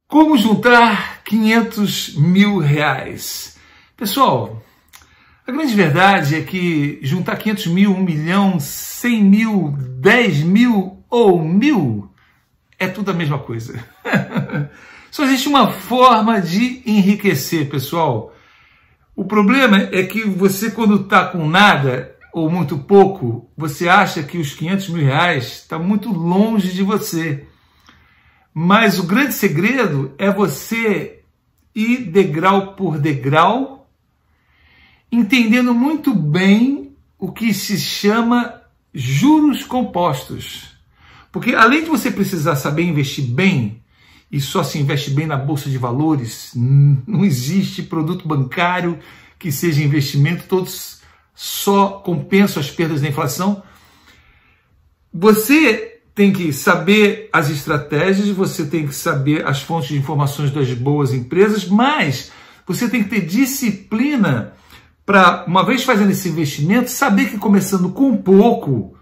Como juntar 500 mil reais? Pessoal, a grande verdade é que juntar 500 mil, 1 milhão, 100 mil, 10 mil ou 1000 é tudo a mesma coisa. Só existe uma forma de enriquecer, pessoal. O problema é que você, quando está com nada ou muito pouco, você acha que os 500 mil reais está muito longe de você. Mas o grande segredo é você ir degrau por degrau, entendendo muito bem o que se chama juros compostos. Porque além de você precisar saber investir bem, e só se investe bem na Bolsa de Valores, não existe produto bancário que seja investimento, todos só compensam as perdas da inflação. Você tem que saber as estratégias, você tem que saber as fontes de informações das boas empresas, mas você tem que ter disciplina para, uma vez fazendo esse investimento, saber que começando com pouco,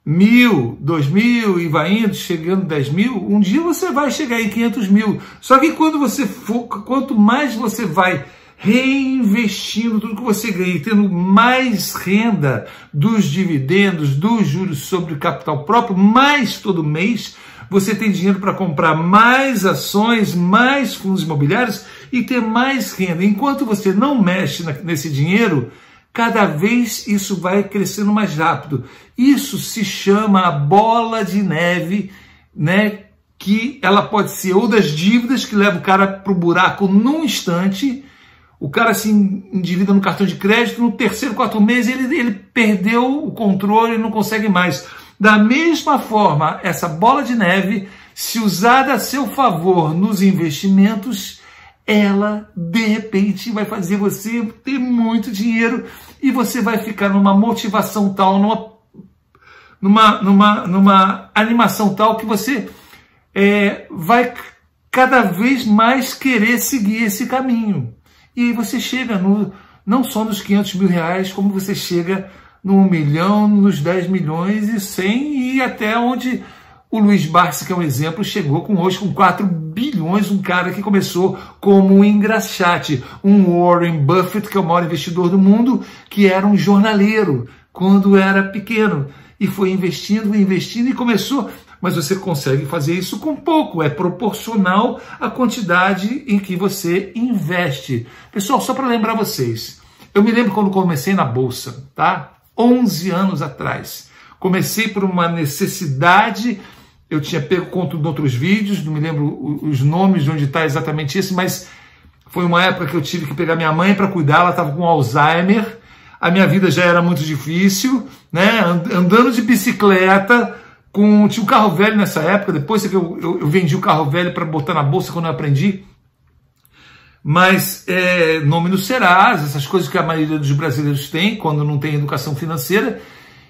1.000, 2.000 e vai indo, chegando 10 mil, um dia você vai chegar em 500 mil. Só que quando você for, quanto mais você vai reinvestindo tudo que você ganha, tendo mais renda dos dividendos, dos juros sobre o capital próprio, mais todo mês você tem dinheiro para comprar mais ações, mais fundos imobiliários e ter mais renda. Enquanto você não mexe nesse dinheiro, cada vez isso vai crescendo mais rápido. Isso se chama a bola de neve, né? Que ela pode ser ou das dívidas que leva o cara para o buraco num instante. O cara se endivida no cartão de crédito, no terceiro, 4 meses, ele perdeu o controle e não consegue mais. Da mesma forma, essa bola de neve, se usada a seu favor nos investimentos, ela, de repente, vai fazer você ter muito dinheiro e você vai ficar numa motivação tal, numa animação tal que você vai cada vez mais querer seguir esse caminho. E aí você chega não só nos 500 mil reais, como você chega no 1 milhão, nos 10 milhões e 100, e até onde o Luiz Barsi, que é um exemplo, chegou hoje com 4 bilhões, um cara que começou como um engraxate, um Warren Buffett, que é o maior investidor do mundo, que era um jornaleiro quando era pequeno, e foi investindo e começou. Mas você consegue fazer isso com pouco, é proporcional à quantidade em que você investe. Pessoal, só para lembrar vocês, eu me lembro quando comecei na Bolsa, tá? 11 anos atrás. Comecei por uma necessidade, eu tinha pego conta de outros vídeos, não me lembro os nomes de onde está exatamente isso, mas foi uma época que eu tive que pegar minha mãe para cuidar, ela estava com Alzheimer, a minha vida já era muito difícil, né? Andando de bicicleta, tinha um carro velho nessa época, depois eu vendi o carro velho para botar na bolsa quando eu aprendi, mas nome no Serasa, essas coisas que a maioria dos brasileiros tem quando não tem educação financeira,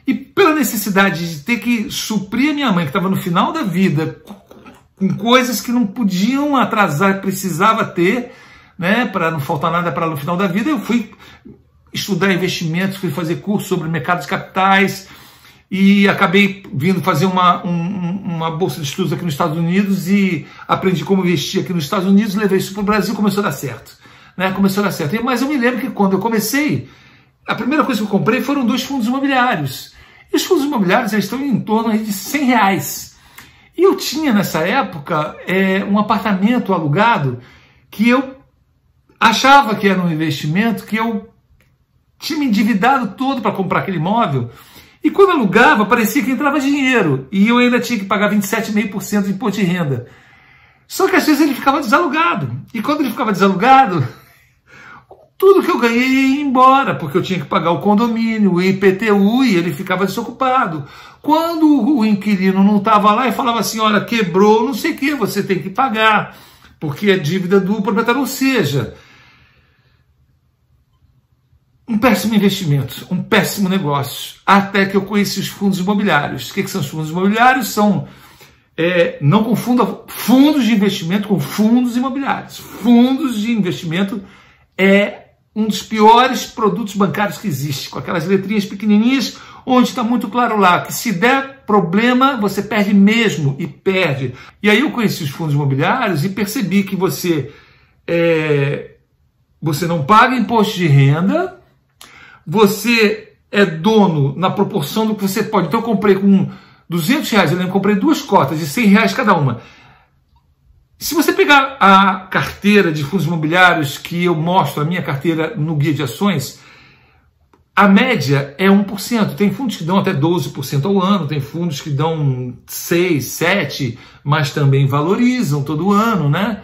e pela necessidade de ter que suprir a minha mãe, que estava no final da vida, com coisas que não podiam atrasar, precisava ter, né, para não faltar nada para ela no final da vida, eu fui estudar investimentos, fui fazer curso sobre mercado de capitais, e acabei vindo fazer uma bolsa de estudos aqui nos Estados Unidos e aprendi como investir aqui nos Estados Unidos, levei isso para o Brasil, começou a dar certo. Né? Começou a dar certo. Mas eu me lembro que quando eu comecei, a primeira coisa que eu comprei foram 2 fundos imobiliários. E os fundos imobiliários eles estão em torno aí de 100 reais. E eu tinha nessa época um apartamento alugado que eu achava que era um investimento, que eu tinha me endividado todo para comprar aquele imóvel. E quando alugava, parecia que entrava dinheiro. E eu ainda tinha que pagar 27,5% de imposto de renda. Só que às vezes ele ficava desalugado. E quando ele ficava desalugado, tudo que eu ganhei ia embora, porque eu tinha que pagar o condomínio, o IPTU, e ele ficava desocupado. Quando o inquilino não estava lá e falava assim, olha, quebrou, não sei o que, você tem que pagar, porque é dívida do proprietário. Ou seja, um péssimo investimento, um péssimo negócio, até que eu conheci os fundos imobiliários. O que são os fundos imobiliários? São, não confunda fundos de investimento com fundos imobiliários. Fundos de investimento é um dos piores produtos bancários que existe, com aquelas letrinhas pequenininhas, onde está muito claro lá que se der problema, você perde mesmo, e perde. E aí eu conheci os fundos imobiliários e percebi que você não paga imposto de renda, você é dono na proporção do que você pode. Então eu comprei com R$200, eu lembro, comprei 2 cotas de R$100 cada uma. Se você pegar a carteira de fundos imobiliários que eu mostro, a minha carteira no guia de ações, a média é 1%. Tem fundos que dão até 12% ao ano, tem fundos que dão 6%, 7%, mas também valorizam todo ano, né?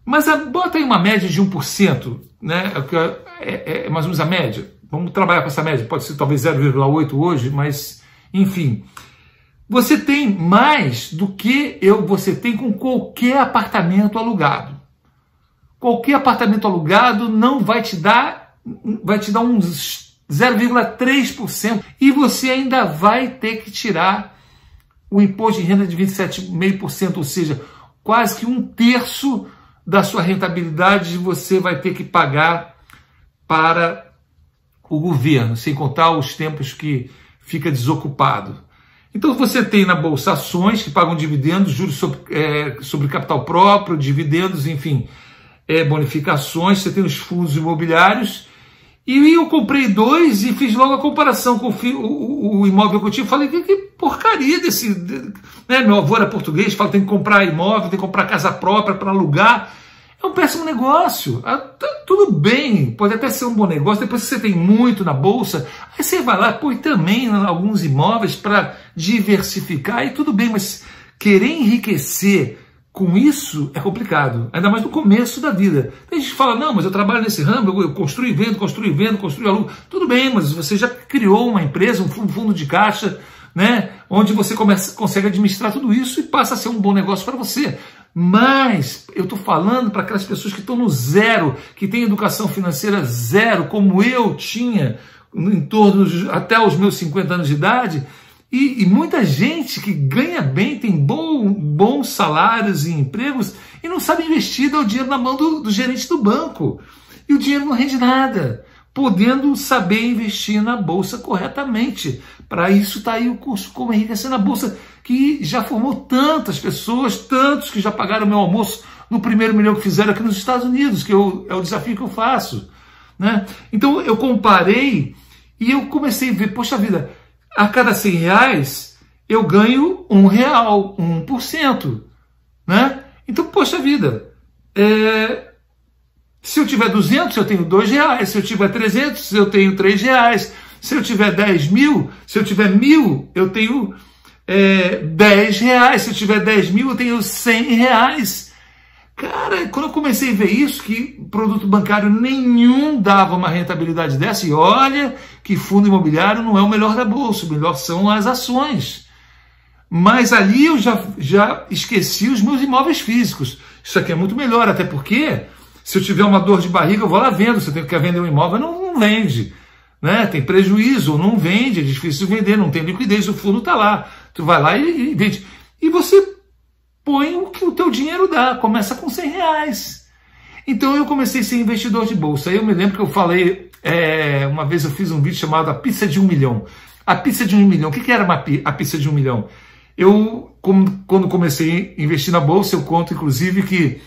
Mas bota aí uma média de 1%, né? É mais ou menos a média. Vamos trabalhar com essa média, pode ser talvez 0,8 hoje, mas enfim. Você tem mais do que você tem com qualquer apartamento alugado. Qualquer apartamento alugado não vai te dar uns 0,3%, e você ainda vai ter que tirar o imposto de renda de 27,5%, ou seja, quase que 1/3 da sua rentabilidade você vai ter que pagar para o governo, sem contar os tempos que fica desocupado. Então você tem na Bolsa ações que pagam dividendos, juros sobre capital próprio, dividendos, enfim, bonificações, você tem os fundos imobiliários, e eu comprei 2 e fiz logo a comparação com o imóvel que eu tinha. Falei, que porcaria desse... Né? Meu avô era português, fala, tem que comprar imóvel, tem que comprar casa própria para alugar. É um péssimo negócio. Tudo bem, pode até ser um bom negócio, depois que você tem muito na Bolsa, aí você vai lá, põe também alguns imóveis para diversificar, e tudo bem, mas querer enriquecer com isso é complicado, ainda mais no começo da vida. Tem gente que fala, não, mas eu trabalho nesse ramo, eu construo e vendo, construo e alugo. Tudo bem, mas você já criou uma empresa, um fundo de caixa, né, onde você consegue administrar tudo isso e passa a ser um bom negócio para você. Mas eu estou falando para aquelas pessoas que estão no zero, que têm educação financeira zero, como eu tinha, em torno até os meus 50 anos de idade, e muita gente que ganha bem, tem bons salários e empregos, e não sabe investir, dá o dinheiro na mão do gerente do banco. E o dinheiro não rende nada, podendo saber investir na Bolsa corretamente. Para isso está aí o curso Como Enriquecer na Bolsa, que já formou tantas pessoas, tantos que já pagaram meu almoço no primeiro milhão que fizeram aqui nos Estados Unidos, que é o desafio que eu faço, né? Então eu comparei e eu comecei a ver, poxa vida, a cada R$100 eu ganho R$1, 1%, né? Então, poxa vida, se eu tiver 200, eu tenho R$2, se eu tiver 300, eu tenho R$3, se eu tiver 10 mil, se eu tiver 1.000, eu tenho R$10, se eu tiver 10 mil, eu tenho R$100. Cara, quando eu comecei a ver isso, que produto bancário nenhum dava uma rentabilidade dessa, e olha que fundo imobiliário não é o melhor da Bolsa, o melhor são as ações. Mas ali eu já esqueci os meus imóveis físicos. Isso aqui é muito melhor, até porque se eu tiver uma dor de barriga, eu vou lá vendo. Se eu quero vender um imóvel, não vende, né? Tem prejuízo, não vende, é difícil vender, não tem liquidez, o fundo está lá. Tu vai lá e vende. E você põe o que o teu dinheiro dá, começa com R$100. Então eu comecei a ser investidor de bolsa. Eu me lembro que eu falei, uma vez eu fiz um vídeo chamado A Pizza de 1 milhão. A pizza de 1 milhão, o que era a pizza de 1 milhão? Eu, quando comecei a investir na bolsa, eu conto inclusive que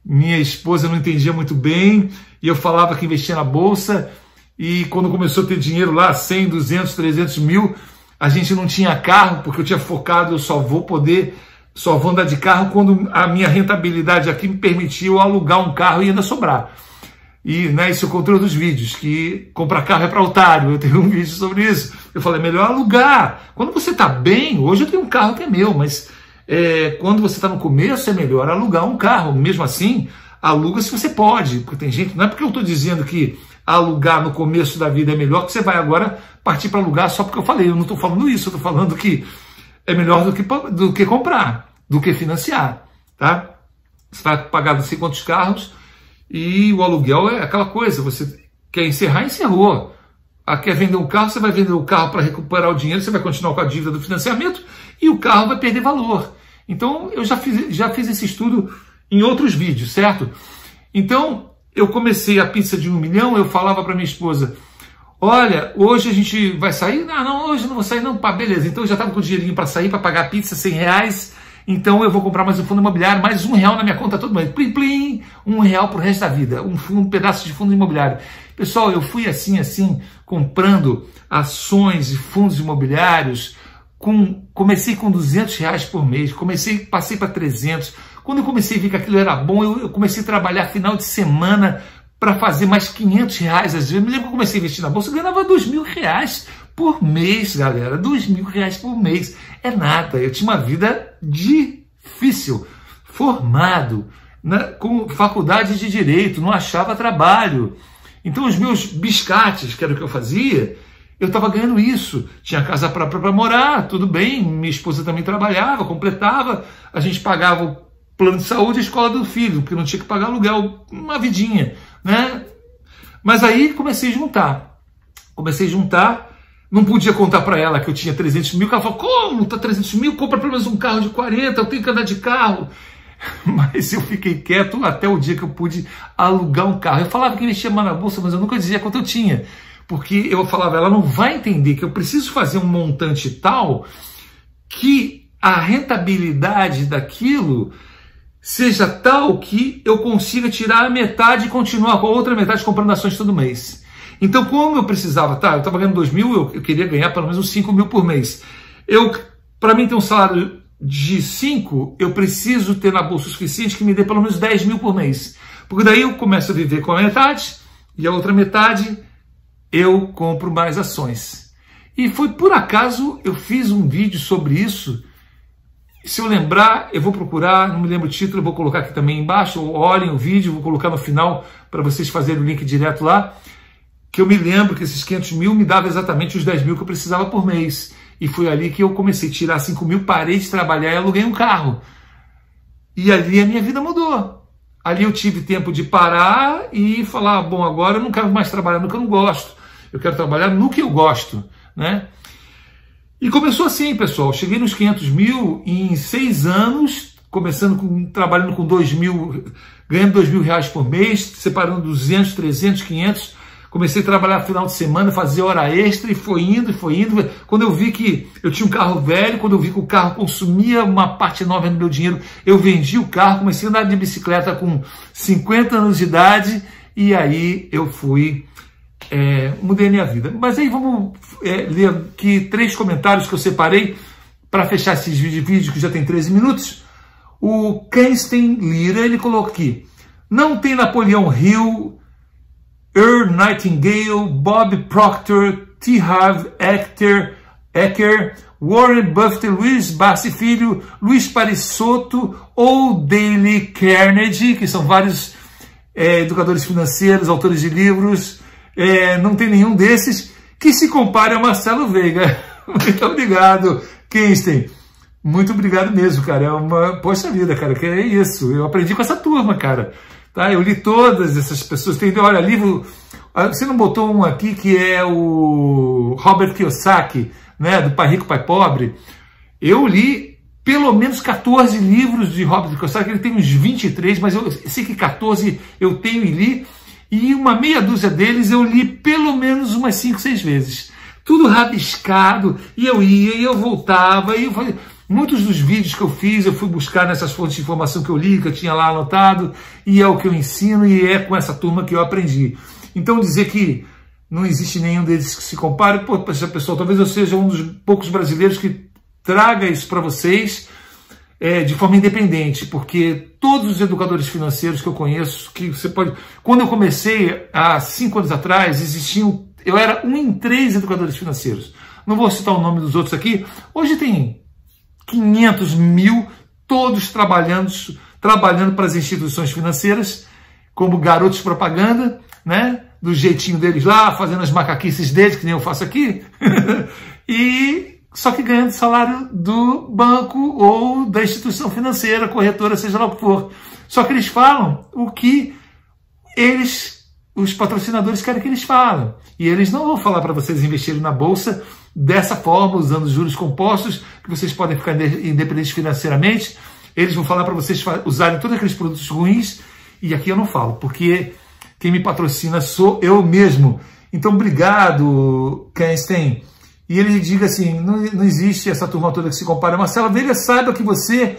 minha esposa não entendia muito bem, e eu falava que investia na bolsa, e quando começou a ter dinheiro lá, 100, 200, 300 mil, a gente não tinha carro, porque eu tinha focado, eu só vou andar de carro quando a minha rentabilidade aqui me permitiu alugar um carro e ainda sobrar. E isso eu contei nos vídeos, que comprar carro é para otário. Eu tenho um vídeo sobre isso. Eu falei, melhor alugar. Quando você está bem, hoje eu tenho um carro que é meu, mas quando você está no começo é melhor alugar um carro. Mesmo assim, aluga se você pode. Porque tem gente, não é porque eu estou dizendo que alugar no começo da vida é melhor que você vai agora partir para alugar só porque eu falei. Eu não estou falando isso, eu estou falando que é melhor do que comprar, do que financiar, tá? Você vai pagar não sei quantos carros e o aluguel é aquela coisa, você quer encerrar, encerrou. Quer vender um carro, você vai vender o carro para recuperar o dinheiro, você vai continuar com a dívida do financiamento e o carro vai perder valor. Então, eu já fiz esse estudo em outros vídeos, certo? Então, eu comecei a pizza de 1 milhão, eu falava para minha esposa, olha, hoje a gente vai sair? Não, hoje não vou sair não, pá, beleza. Então eu já estava com o dinheirinho para sair, para pagar a pizza, R$100. Então eu vou comprar mais um fundo imobiliário, mais R$1 na minha conta todo mês. Plim, plim, R$1 pro resto da vida. Um pedaço de fundo imobiliário. Pessoal, eu fui assim, comprando ações e fundos imobiliários. Comecei com R$200 por mês, passei para 300. Quando eu comecei a ver que aquilo era bom, eu comecei a trabalhar final de semana para fazer mais R$500 às vezes. Eu me lembro que eu comecei a investir na bolsa, eu ganhava R$2.000 por mês, galera. R$2.000 por mês. É nada. Eu tinha uma vida difícil, formado, né, com faculdade de Direito, não achava trabalho. Então os meus biscates, que era o que eu fazia, eu estava ganhando isso. Tinha casa própria para morar, tudo bem. Minha esposa também trabalhava, completava. A gente pagava o plano de saúde e a escola do filho, porque não tinha que pagar aluguel, uma vidinha, né? Mas aí comecei a juntar. Não podia contar para ela que eu tinha 300 mil. Ela falou, como? Tá 300 mil? Compra pelo menos um carro de 40, eu tenho que andar de carro. Mas eu fiquei quieto até o dia que eu pude alugar um carro. Eu falava que investia mais na bolsa, mas eu nunca dizia quanto eu tinha. Porque eu falava, ela não vai entender que eu preciso fazer um montante tal que a rentabilidade daquilo seja tal que eu consiga tirar a metade e continuar com a outra metade comprando ações todo mês. Então, como eu precisava, eu estava ganhando 2 mil, eu queria ganhar pelo menos uns 5 mil por mês. Para mim ter um salário de 5, eu preciso ter na bolsa o suficiente que me dê pelo menos 10 mil por mês. Porque daí eu começo a viver com a metade e a outra metade eu compro mais ações. E foi por acaso, eu fiz um vídeo sobre isso. Se eu lembrar, eu vou procurar, não me lembro o título, eu vou colocar aqui também embaixo, olhem o vídeo, vou colocar no final para vocês fazerem o link direto lá, que eu me lembro que esses 500 mil me dava exatamente os 10 mil que eu precisava por mês. E foi ali que eu comecei a tirar 5 mil, parei de trabalhar e aluguei um carro. E ali a minha vida mudou. Ali eu tive tempo de parar e falar, bom, agora eu não quero mais trabalhar no que eu não gosto, eu quero trabalhar no que eu gosto, né? E começou assim, pessoal, cheguei nos 500 mil em 6 anos, trabalhando com 2 mil, ganhando R$2.000 por mês, separando 200, 300, 500, comecei a trabalhar no final de semana, fazer hora extra e foi indo. Quando eu vi que eu tinha um carro velho, quando eu vi que o carro consumia uma parte enorme do meu dinheiro, eu vendi o carro, comecei a andar de bicicleta com 50 anos de idade e aí eu mudei a minha vida. Mas aí vamos ler aqui 3 comentários que eu separei para fechar esses vídeos que já tem 13 minutos. O Kenstein Lira, ele colocou aqui, não tem Napoleão Hill, Earl Nightingale, Bob Proctor, T. Harv Eker, Warren Buffett, Luiz Bassi Filho, Luiz Parisotto ou Dale Carnegie, que são vários educadores financeiros, autores de livros. Não tem nenhum desses que se compare a Marcelo Veiga. Muito obrigado, Kenstein. Muito obrigado mesmo, cara. Poxa vida, cara, que é isso. Eu aprendi com essa turma, cara. Tá? Eu li todas essas pessoas. Olha, livro. Você não botou um aqui que é o Robert Kiyosaki, né, do Pai Rico, Pai Pobre? Eu li pelo menos 14 livros de Robert Kiyosaki. Ele tem uns 23, mas eu sei que 14 eu tenho e li. E uma meia dúzia deles eu li pelo menos umas 5, 6 vezes. Tudo rabiscado. E eu ia, e eu voltava, e eu fazia. Muitos dos vídeos que eu fiz, eu fui buscar nessas fontes de informação que eu li, que eu tinha lá anotado, e é o que eu ensino, e é com essa turma que eu aprendi. Então dizer que não existe nenhum deles que se compare, pô, pessoal, talvez eu seja um dos poucos brasileiros que traga isso para vocês de forma independente, porque todos os educadores financeiros que eu conheço, que você pode... Quando eu comecei, há 5 anos atrás, eu era 1 em 3 educadores financeiros. Não vou citar o nome dos outros aqui. Hoje tem 500 mil, todos trabalhando para as instituições financeiras, como garotos propaganda, né? Do jeitinho deles lá, fazendo as macaquices deles, que nem eu faço aqui, só que ganhando salário do banco ou da instituição financeira, corretora, seja lá o que for. Só que eles falam o que os patrocinadores querem que eles falem. E eles não vão falar para vocês investirem na bolsa dessa forma, usando juros compostos, que vocês podem ficar independentes financeiramente. Eles vão falar para vocês usarem todos aqueles produtos ruins, e aqui eu não falo, porque quem me patrocina sou eu mesmo. Então, obrigado, Kenstein. E ele diga assim, não existe essa turma toda que se compara. Marcelo Veiga, saiba que você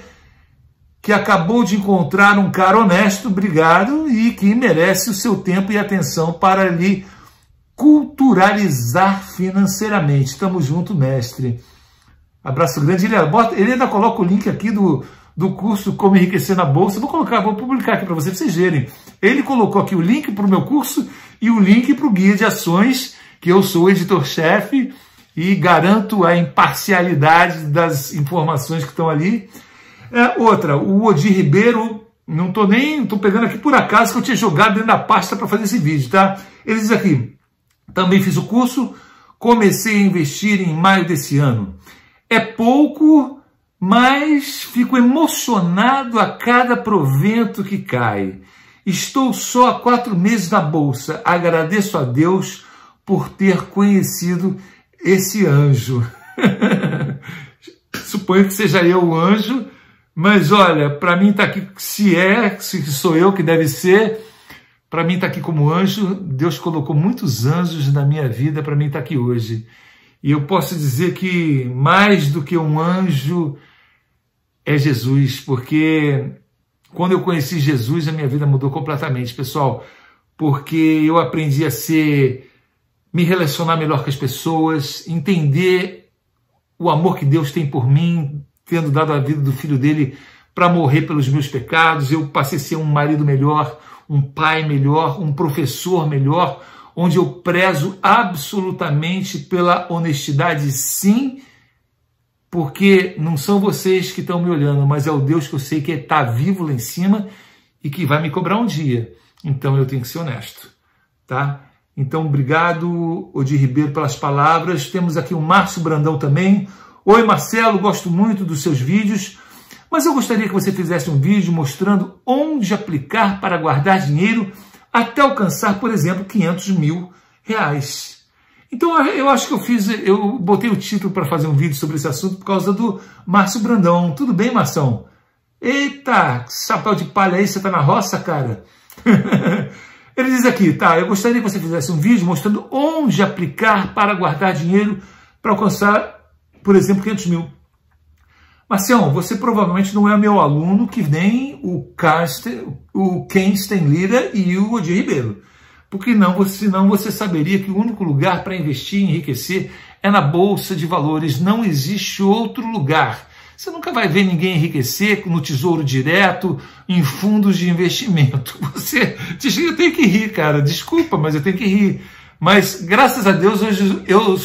que acabou de encontrar um cara honesto, obrigado, e que merece o seu tempo e atenção para lhe culturalizar financeiramente. Estamos juntos, mestre. Abraço grande. Ele ainda coloca o link aqui do curso Como Enriquecer na Bolsa. Vou publicar aqui para vocês verem. Ele colocou aqui o link para o meu curso e o link para o Guia de Ações, que eu sou editor-chefe e garanto a imparcialidade das informações que estão ali. Outra, o Odir Ribeiro, não estou pegando aqui por acaso que eu tinha jogado dentro da pasta para fazer esse vídeo, tá? Ele diz aqui, também fiz o curso, comecei a investir em maio desse ano. É pouco, mas fico emocionado a cada provento que cai. Estou só há 4 meses na Bolsa. Agradeço a Deus por ter conhecido esse anjo. Suponho que seja eu o anjo, mas olha, para mim está aqui, se sou eu que deve ser, para mim está aqui como anjo. Deus colocou muitos anjos na minha vida para mim estar aqui hoje. E eu posso dizer que mais do que um anjo é Jesus, porque quando eu conheci Jesus, a minha vida mudou completamente, pessoal, porque eu aprendi a me relacionar melhor com as pessoas, entender o amor que Deus tem por mim, tendo dado a vida do filho dele para morrer pelos meus pecados. Eu passei a ser um marido melhor, um pai melhor, um professor melhor, onde eu prezo absolutamente pela honestidade, sim, porque não são vocês que estão me olhando, mas é o Deus que eu sei que está vivo lá em cima e que vai me cobrar um dia. Então eu tenho que ser honesto, tá? Então, obrigado, Odir Ribeiro, pelas palavras. Temos aqui o Márcio Brandão também. Oi, Marcelo, gosto muito dos seus vídeos, mas eu gostaria que você fizesse um vídeo mostrando onde aplicar para guardar dinheiro até alcançar, por exemplo, 500 mil reais. Então, eu acho que eu botei o título para fazer um vídeo sobre esse assunto por causa do Márcio Brandão. Tudo bem, Marção? Eita, chapéu de palha aí, você tá na roça, cara? Ele diz aqui, tá, eu gostaria que você fizesse um vídeo mostrando onde aplicar para guardar dinheiro para alcançar, por exemplo, 500 mil. Marcião, você provavelmente não é meu aluno que nem o Kenstein Lira e o Odir Ribeiro. Porque senão você saberia que o único lugar para investir e enriquecer é na Bolsa de Valores. Não existe outro lugar. Você nunca vai ver ninguém enriquecer no Tesouro Direto, em fundos de investimento. Eu tenho que rir, cara. Desculpa, mas eu tenho que rir. Mas, graças a Deus, hoje eu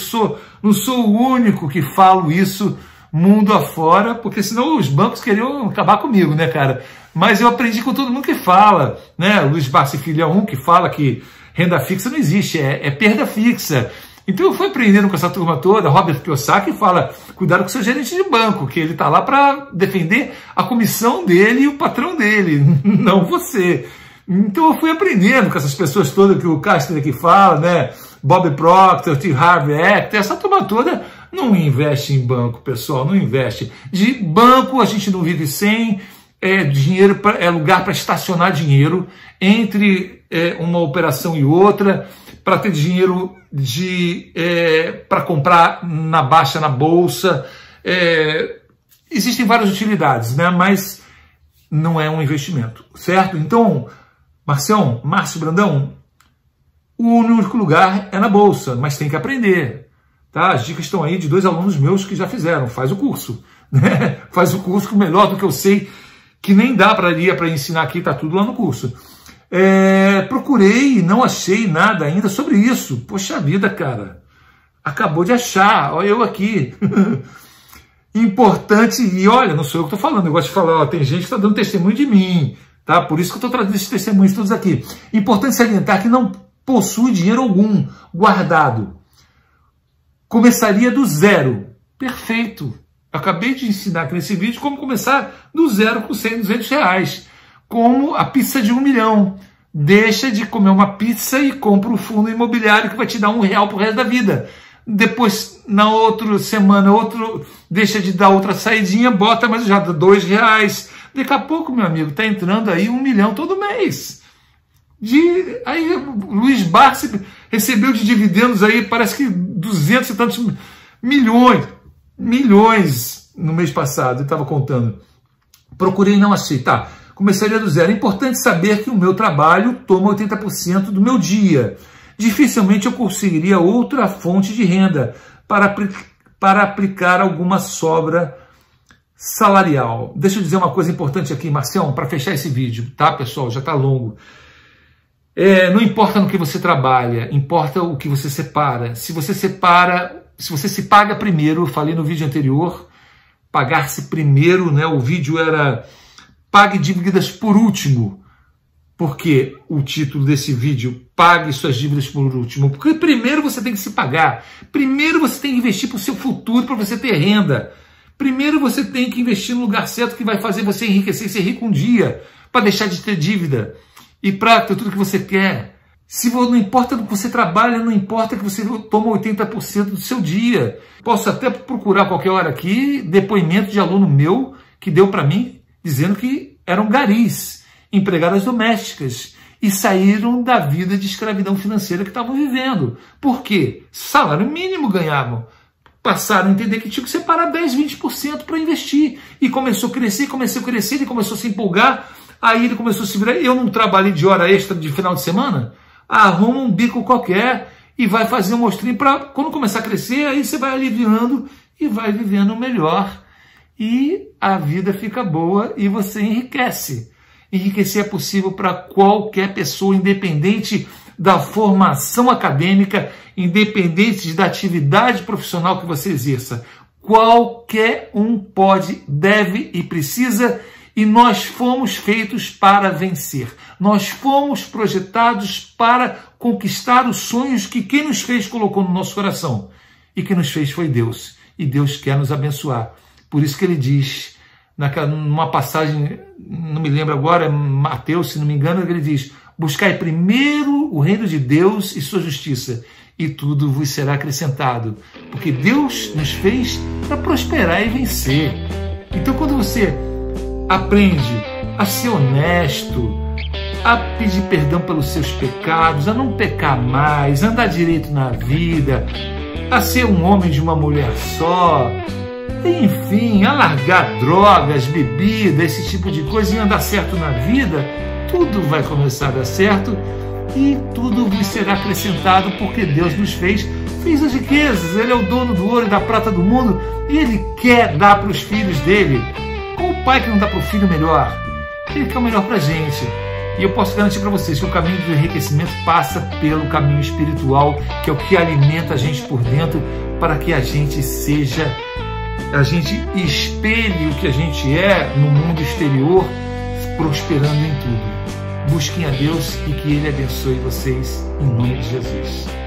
não sou o único que falo isso mundo afora, porque senão os bancos queriam acabar comigo, né, cara? Mas eu aprendi com todo mundo que fala, né? O Luiz Barsi Filho é um que fala que renda fixa não existe, é perda fixa. Então eu fui aprendendo com essa turma toda. Robert Kiyosaki fala, cuidado com o seu gerente de banco, que ele está lá para defender a comissão dele e o patrão dele, não você. Então eu fui aprendendo com essas pessoas todas que o Castro aqui fala, né? Bob Proctor, T. Harv Eker, essa turma toda não investe em banco, pessoal, não investe. De banco a gente não vive sem, dinheiro é lugar para estacionar dinheiro entre uma operação e outra, para ter dinheiro para comprar na baixa na bolsa. Existem várias utilidades, né? Mas não é um investimento, certo? Então, Márcio Brandão, o único lugar é na bolsa, mas tem que aprender, tá? As dicas estão aí de 2 alunos meus que já fizeram. Faz o curso, né? Faz o curso melhor do que eu sei, que nem dá para ensinar aqui, tá tudo lá no curso. Procurei e não achei nada ainda sobre isso. Poxa vida, cara. Acabou de achar, olha eu aqui. Importante, e olha, não sou eu que estou falando, eu gosto de falar, ó, tem gente que está dando testemunho de mim, tá? Por isso que eu estou trazendo esses testemunhos todos aqui. Importante salientar que não possui dinheiro algum guardado. Começaria do zero. Perfeito. Acabei de ensinar aqui nesse vídeo como começar do zero com 100, 200 reais. Como a pizza de 1 milhão. Deixa de comer uma pizza e compra um fundo imobiliário que vai te dar R$1 pro resto da vida. Depois, na outra semana, deixa de dar outra saidinha, bota, mas já dá R$2. Daqui a pouco, meu amigo, tá entrando aí 1 milhão todo mês. Aí, Luiz Barsi, recebeu de dividendos aí, parece que 200 e tantos milhões no mês passado, eu estava contando. Procurei e não achei. Tá, começaria do zero. É importante saber que o meu trabalho toma 80% do meu dia. Dificilmente eu conseguiria outra fonte de renda para aplicar alguma sobra salarial. Deixa eu dizer uma coisa importante aqui, Marcião, para fechar esse vídeo, tá, pessoal? Já está longo. Não importa no que você trabalha, importa o que você separa. Se você se paga primeiro, eu falei no vídeo anterior, pagar-se primeiro, né? O vídeo era pague dívidas por último. Por que o título desse vídeo, pague suas dívidas por último? Porque primeiro você tem que se pagar. Primeiro você tem que investir para o seu futuro, para você ter renda. Primeiro você tem que investir no lugar certo que vai fazer você enriquecer e ser rico um dia, para deixar de ter dívida e para ter tudo que você quer. Não importa do que você trabalha, não importa que você toma 80% do seu dia. Posso até procurar qualquer hora aqui depoimento de aluno meu que deu para mim, dizendo que eram garis, empregadas domésticas, e saíram da vida de escravidão financeira que estavam vivendo. Por quê? Salário mínimo ganhavam. Passaram a entender que tinha que separar 10, 20% para investir. E começou a crescer, ele começou a se empolgar, aí ele começou a se virar. Eu não trabalhei de hora extra de final de semana? Arruma um bico qualquer e vai fazer um mostrinho para quando começar a crescer, aí você vai aliviando e vai vivendo melhor. E a vida fica boa e você enriquece. Enriquecer é possível para qualquer pessoa, independente da formação acadêmica, independente da atividade profissional que você exerça. Qualquer um pode, deve e precisa, e nós fomos feitos para vencer. Nós fomos projetados para conquistar os sonhos que quem nos fez colocou no nosso coração. E quem nos fez foi Deus. E Deus quer nos abençoar. Por isso que ele diz, numa passagem, não me lembro agora, Mateus, se não me engano, ele diz: buscai primeiro o reino de Deus e sua justiça, e tudo vos será acrescentado. Porque Deus nos fez para prosperar e vencer. Então, quando você aprende a ser honesto, a pedir perdão pelos seus pecados, a não pecar mais, a andar direito na vida, a ser um homem de uma mulher só, enfim, a largar drogas, bebida, esse tipo de coisa e andar certo na vida, tudo vai começar a dar certo e tudo vos será acrescentado, porque Deus nos fez as riquezas. Ele é o dono do ouro e da prata do mundo e Ele quer dar para os filhos dele. Qual o pai que não dá para o filho melhor? Ele quer o melhor para a gente. E eu posso garantir para vocês que o caminho do enriquecimento passa pelo caminho espiritual, que é o que alimenta a gente por dentro, para que a gente espelhe o que a gente é no mundo exterior, prosperando em tudo. Busquem a Deus e que Ele abençoe vocês, em nome de Jesus.